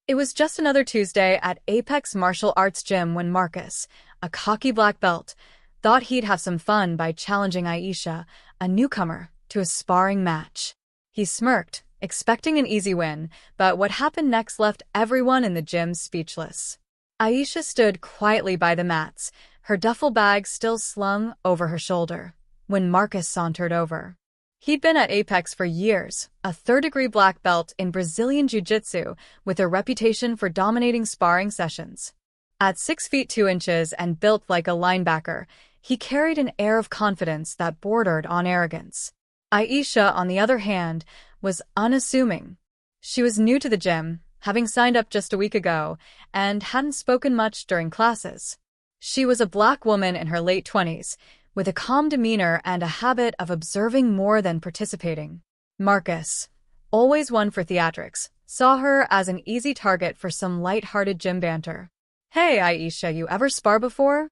It was just another Tuesday at Apex Martial Arts Gym when Marcus, a cocky black belt, thought he'd have some fun by challenging Aisha, a newcomer, to a sparring match. He smirked, expecting an easy win, but what happened next left everyone in the gym speechless. Aisha stood quietly by the mats, her duffel bag still slung over her shoulder, when Marcus sauntered over. He'd been at Apex for years, a third-degree black belt in Brazilian Jiu-Jitsu with a reputation for dominating sparring sessions. At 6 feet 2 inches and built like a linebacker, he carried an air of confidence that bordered on arrogance. Aisha, on the other hand, was unassuming. She was new to the gym, having signed up just a week ago, and hadn't spoken much during classes. She was a black woman in her late 20s, with a calm demeanor and a habit of observing more than participating. Marcus, always one for theatrics, saw her as an easy target for some light-hearted gym banter. "Hey, Aisha, you ever spar before?"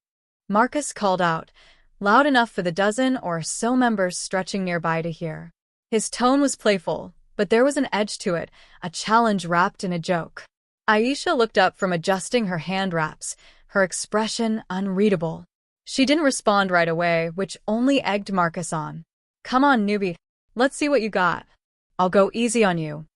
Marcus called out, loud enough for the dozen or so members stretching nearby to hear. His tone was playful, but there was an edge to it, a challenge wrapped in a joke. Aisha looked up from adjusting her hand wraps, her expression unreadable. She didn't respond right away, which only egged Marcus on. "Come on, newbie. Let's see what you got. I'll go easy on you."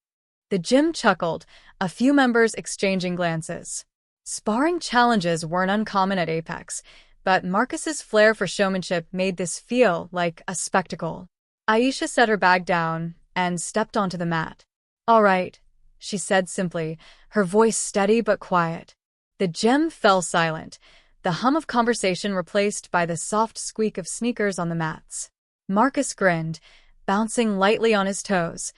The gym chuckled, a few members exchanging glances. Sparring challenges weren't uncommon at Apex, but Marcus's flair for showmanship made this feel like a spectacle. Aisha set her bag down and stepped onto the mat. "All right," she said simply, her voice steady but quiet. The gym fell silent, the hum of conversation replaced by the soft squeak of sneakers on the mats. Marcus grinned, bouncing lightly on his toes,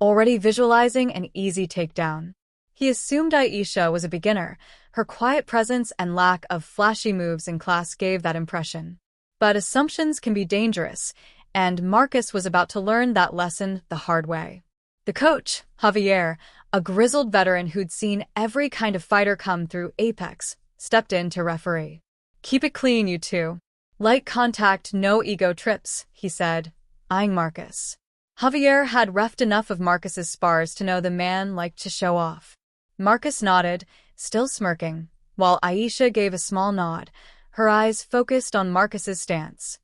already visualizing an easy takedown. He assumed Aisha was a beginner. Her quiet presence and lack of flashy moves in class gave that impression. But assumptions can be dangerous, and Marcus was about to learn that lesson the hard way. The coach, Javier, a grizzled veteran who'd seen every kind of fighter come through Apex, stepped in to referee. "Keep it clean, you two. Light contact, no ego trips," he said, eyeing Marcus. Javier had reffed enough of Marcus's spars to know the man liked to show off. Marcus nodded, still smirking, while Aisha gave a small nod, her eyes focused on Marcus's stance.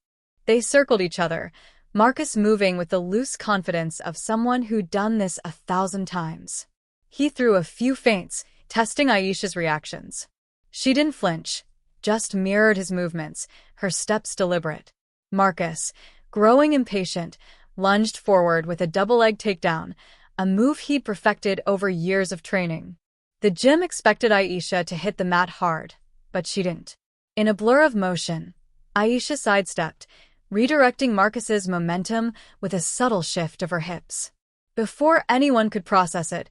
They circled each other, Marcus moving with the loose confidence of someone who'd done this 1,000 times. He threw a few feints, testing Aisha's reactions. She didn't flinch, just mirrored his movements, her steps deliberate. Marcus, growing impatient, lunged forward with a double-leg takedown, a move he'd perfected over years of training. The gym expected Aisha to hit the mat hard, but she didn't. In a blur of motion, Aisha sidestepped, redirecting Marcus's momentum with a subtle shift of her hips. Before anyone could process it,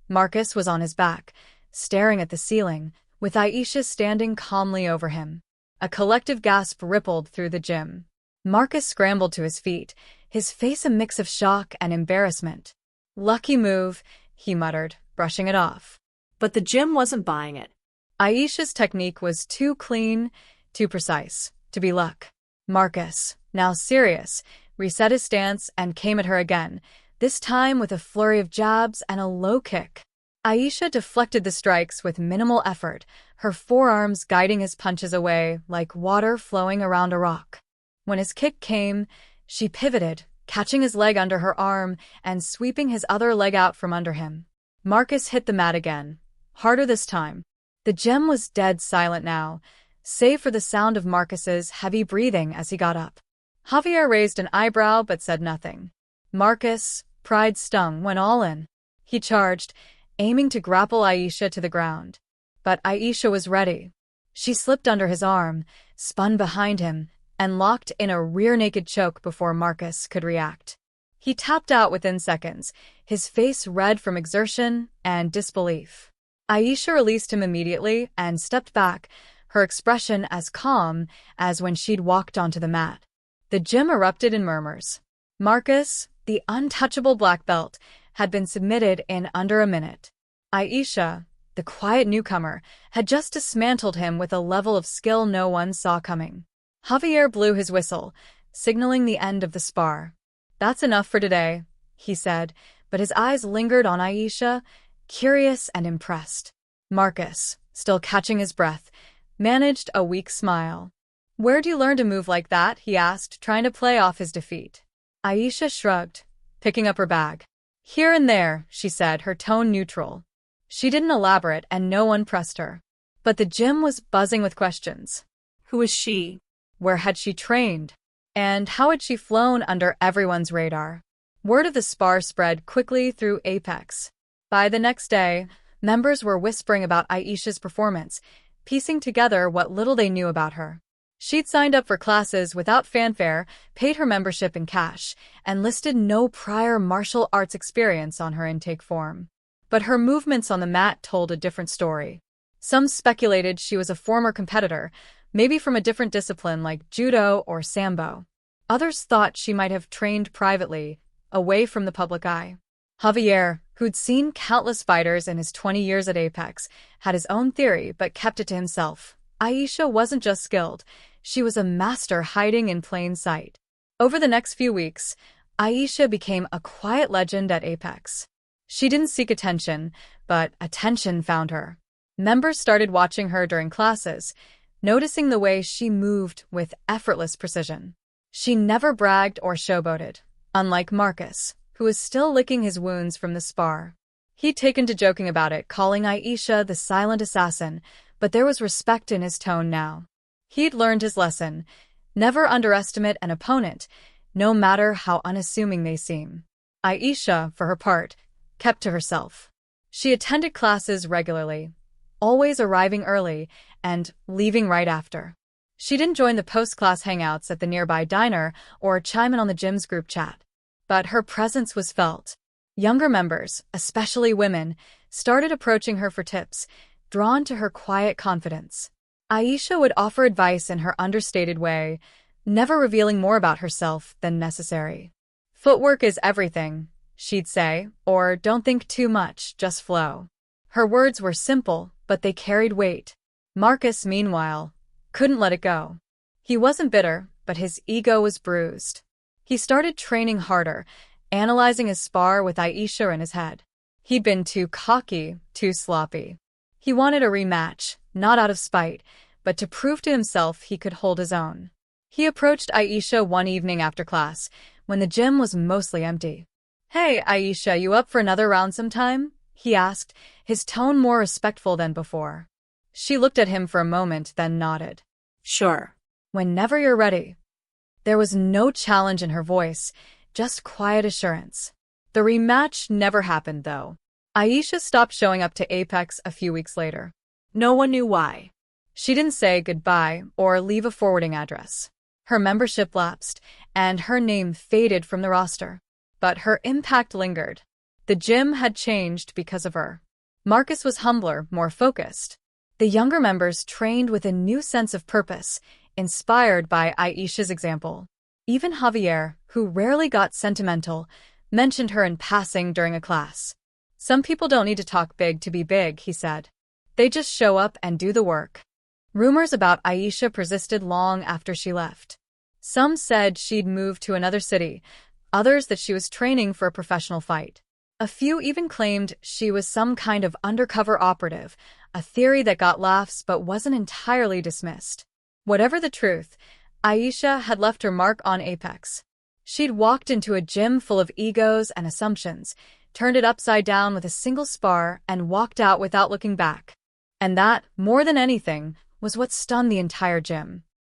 Marcus was on his back, staring at the ceiling, with Aisha standing calmly over him. A collective gasp rippled through the gym. Marcus scrambled to his feet, his face a mix of shock and embarrassment. "Lucky move," he muttered, brushing it off. But the gym wasn't buying it. Aisha's technique was too clean, too precise, to be luck. Marcus, now serious, reset his stance and came at her again, this time with a flurry of jabs and a low kick. Aisha deflected the strikes with minimal effort, her forearms guiding his punches away like water flowing around a rock. When his kick came, she pivoted, catching his leg under her arm and sweeping his other leg out from under him. Marcus hit the mat again, harder this time. The gym was dead silent now, save for the sound of Marcus's heavy breathing as he got up. Javier raised an eyebrow but said nothing. Marcus, pride stung, went all in. He charged, aiming to grapple Aisha to the ground. But Aisha was ready. She slipped under his arm, spun behind him, and locked in a rear-naked choke before Marcus could react. He tapped out within seconds, his face red from exertion and disbelief. Aisha released him immediately and stepped back, her expression as calm as when she'd walked onto the mat. The gym erupted in murmurs. Marcus, the untouchable black belt, had been submitted in under a minute. Aisha, the quiet newcomer, had just dismantled him with a level of skill no one saw coming. Javier blew his whistle, signaling the end of the spar. "That's enough for today," he said, but his eyes lingered on Aisha, curious and impressed. Marcus, still catching his breath, managed a weak smile. "Where'd you learn to move like that?" he asked, trying to play off his defeat. Aisha shrugged, picking up her bag. "Here and there," she said, her tone neutral. She didn't elaborate and no one pressed her. But the gym was buzzing with questions. Who is she? Where had she trained? And how had she flown under everyone's radar? Word of the spar spread quickly through Apex. By the next day, members were whispering about Aisha's performance, piecing together what little they knew about her. She'd signed up for classes without fanfare, paid her membership in cash, and listed no prior martial arts experience on her intake form. But her movements on the mat told a different story. Some speculated she was a former competitor, maybe from a different discipline like judo or sambo. Others thought she might have trained privately, away from the public eye. Javier, who'd seen countless fighters in his 20 years at Apex, had his own theory but kept it to himself. Aisha wasn't just skilled, she was a master hiding in plain sight. Over the next few weeks, Aisha became a quiet legend at Apex. She didn't seek attention, but attention found her. Members started watching her during classes, noticing the way she moved with effortless precision. She never bragged or showboated, unlike Marcus, who was still licking his wounds from the spar. He'd taken to joking about it, calling Aisha the silent assassin, but there was respect in his tone now. He'd learned his lesson: never underestimate an opponent, no matter how unassuming they seem. Aisha, for her part, kept to herself. She attended classes regularly, always arriving early and leaving right after. She didn't join the post-class hangouts at the nearby diner or chime in on the gym's group chat. But her presence was felt. Younger members, especially women, started approaching her for tips, drawn to her quiet confidence. Aisha would offer advice in her understated way, never revealing more about herself than necessary. "Footwork is everything," she'd say, or "don't think too much, just flow." Her words were simple, but they carried weight. Marcus, meanwhile, couldn't let it go. He wasn't bitter, but his ego was bruised. He started training harder, analyzing his spar with Aisha in his head. He'd been too cocky, too sloppy. He wanted a rematch, not out of spite, but to prove to himself he could hold his own. He approached Aisha one evening after class, when the gym was mostly empty. "Hey, Aisha, you up for another round sometime?" he asked, his tone more respectful than before. She looked at him for a moment, then nodded. Sure. "Whenever you're ready." There was no challenge in her voice, just quiet assurance. The rematch never happened, though. Aisha stopped showing up to Apex a few weeks later. No one knew why. She didn't say goodbye or leave a forwarding address. Her membership lapsed, and her name faded from the roster. But her impact lingered. The gym had changed because of her. Marcus was humbler, more focused. The younger members trained with a new sense of purpose, inspired by Aisha's example. Even Javier, who rarely got sentimental, mentioned her in passing during a class. "Some people don't need to talk big to be big," he said. "They just show up and do the work." Rumors about Aisha persisted long after she left. Some said she'd moved to another city, others that she was training for a professional fight. A few even claimed she was some kind of undercover operative, a theory that got laughs but wasn't entirely dismissed. Whatever the truth, Aisha had left her mark on Apex. She'd walked into a gym full of egos and assumptions, turned it upside down with a single spar, and walked out without looking back. And that, more than anything, was what stunned the entire gym.